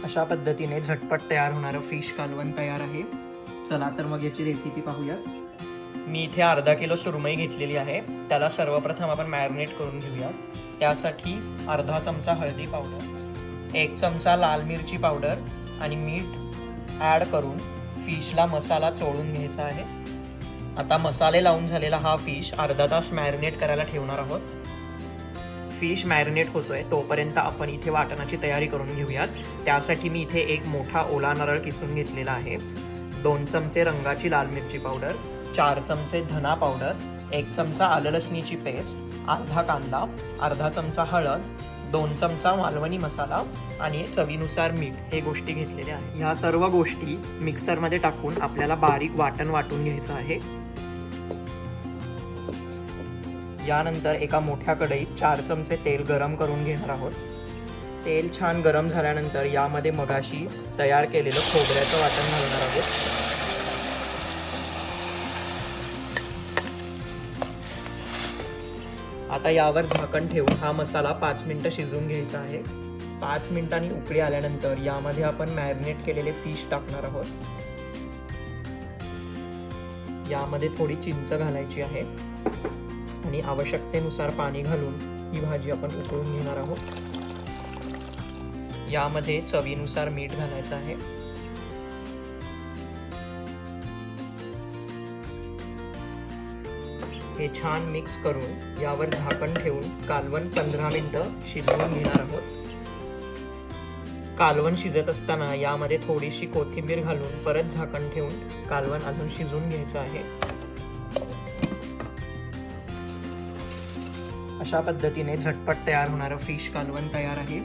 अशा पद्धतीने झटपट तयार होणारं फिश कालवण तयार आहे. चला तर मग याची रेसिपी पाहूया. मी इथे अर्धा किलो सुरमई घेतलेली आहे. त्याला सर्वप्रथम आपण मॅरिनेट करून घेऊया. त्यासाठी अर्धा चमचा हळदी पावडर, 1 चमचा लाल मिरची पावडर आणि मीठ ॲड करून फिशला मसाला चोळून घ्यायचा आहे. आता मसाले लावून झालेला हा फिश अर्धा तास मॅरिनेट करायला ठेवणार आहोत. फिश मॅरिनेट होतोय तोपर्यंत आपण इथे वाटणाची तयारी करून घेऊयात. त्यासाठी मी इथे एक मोठा ओला नारळ किसून घेतलेला आहे, 2 चमचे रंगाची लाल मिरची पावडर, 4 चमचे धना पावडर, 1 चमचा आलं लसणीची पेस्ट, अर्धा कांदा, अर्धा चमचा हळद, 2 चमचा मालवणी मसाला आणि चवीनुसार मीठ हे गोष्टी घेतलेल्या आहेत. ह्या सर्व गोष्टी मिक्सरमध्ये टाकून आपल्याला बारीक वाटण वाटून घ्यायचं आहे. यानंतर एका मोठ्या कढईत 4 चमचे तेल गरम करून घेणार आहोत. तेल छान गरम झाल्यानंतर यामध्ये मगाशी तयार केलेलं खोबऱ्याचं वाटण घालणार आहोत. आता यावर झाकण ठेवून हा मसाला 5 मिनिटं शिजवून घ्यायचा आहे. 5 मिनिटांनी उकळी आल्यानंतर यामध्ये आपण मॅरिनेट केलेले फिश टाकणार आहोत. यामध्ये थोडी चिंच घालायची आहे आणि आवश्यकतेनुसार पाणी घालून ही भाजी आपण उकळून घेणार आहोत. यामध्ये चवीनुसार मीठ घालायचं आहे. हे छान मिक्स करून यावर झाकण ठेवून कालवण 15 मिनिटं शिजवून घेणार आहोत. कालवण शिजत असताना यामध्ये थोडीशी कोथिंबीर घालून परत झाकण ठेवून कालवण अजून शिजवून घ्यायचं आहे. अशा पद्धतीने झटपट तयार होणारं फिश कालवण तयार आहे.